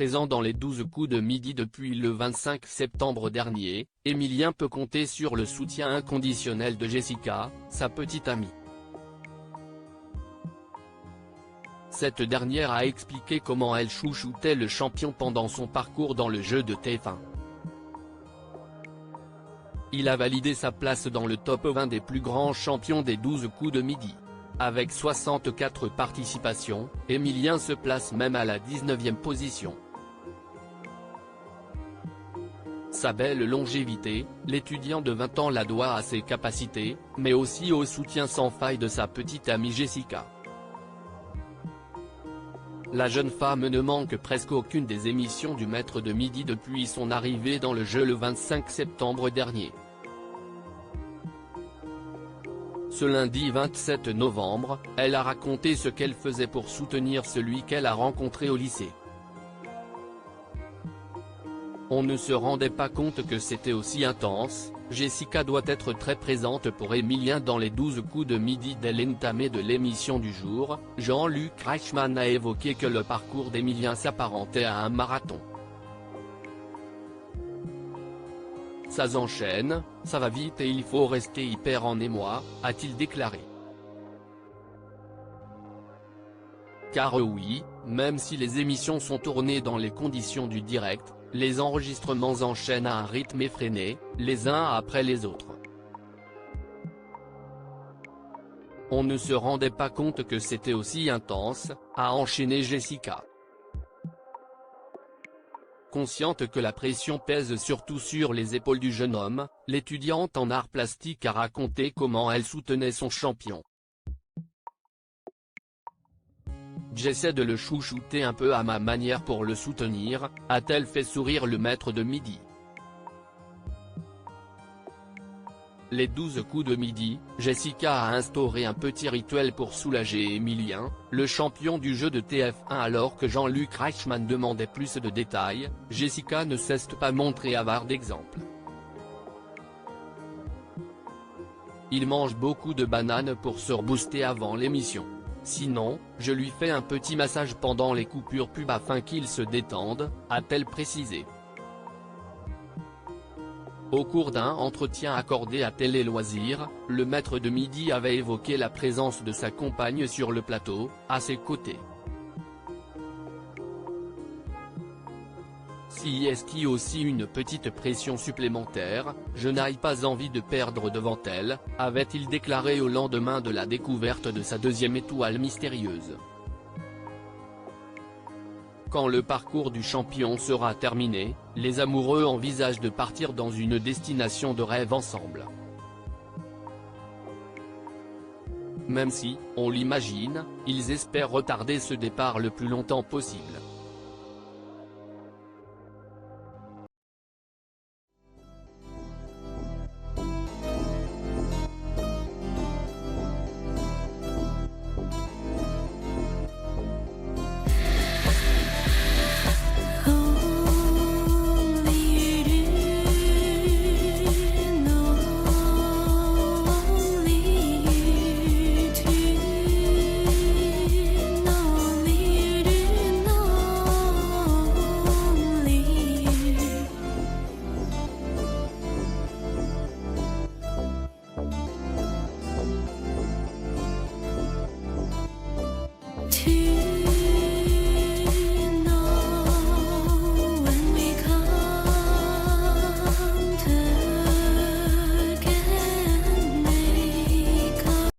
présent dans les 12 coups de midi depuis le 25 septembre dernier, Emilien peut compter sur le soutien inconditionnel de Jessica, sa petite amie. Cette dernière a expliqué comment elle chouchoutait le champion pendant son parcours dans le jeu de TF1. Il a validé sa place dans le top 20 des plus grands champions des 12 coups de midi. Avec 64 participations, Emilien se place même à la 19e position. Sa belle longévité, l'étudiant de 20 ans la doit à ses capacités, mais aussi au soutien sans faille de sa petite amie Jessica. La jeune femme ne manque presque aucune des émissions du Maître de Midi depuis son arrivée dans le jeu le 25 septembre dernier. Ce lundi 27 novembre, elle a raconté ce qu'elle faisait pour soutenir celui qu'elle a rencontré au lycée. On ne se rendait pas compte que c'était aussi intense. Jessica doit être très présente pour Emilien dans les 12 coups de midi dès l'entamé de l'émission du jour. Jean-Luc Reichmann a évoqué que le parcours d'Emilien s'apparentait à un marathon. Ça s'enchaîne, ça va vite et il faut rester hyper en émoi, a-t-il déclaré. Car oui, même si les émissions sont tournées dans les conditions du direct, les enregistrements enchaînent à un rythme effréné, les uns après les autres. On ne se rendait pas compte que c'était aussi intense, a enchaîné Jessica. Consciente que la pression pèse surtout sur les épaules du jeune homme, l'étudiante en arts plastiques a raconté comment elle soutenait son champion. J'essaie de le chouchouter un peu à ma manière pour le soutenir, a-t-elle fait sourire le Maître de Midi. Les 12 coups de midi, Jessica a instauré un petit rituel pour soulager Emilien, le champion du jeu de TF1. Alors que Jean-Luc Reichmann demandait plus de détails, Jessica ne cesse pas montrer avare d'exemples. Il mange beaucoup de bananes pour se rebooster avant l'émission. Sinon, je lui fais un petit massage pendant les coupures pub afin qu'il se détende, a-t-elle précisé. Au cours d'un entretien accordé à Télé Loisirs, le Maître de Midi avait évoqué la présence de sa compagne sur le plateau, à ses côtés. Si est-il aussi une petite pression supplémentaire, je n'ai pas envie de perdre devant elle, avait-il déclaré au lendemain de la découverte de sa deuxième étoile mystérieuse. Quand le parcours du champion sera terminé, les amoureux envisagent de partir dans une destination de rêve ensemble. Même si, on l'imagine, ils espèrent retarder ce départ le plus longtemps possible.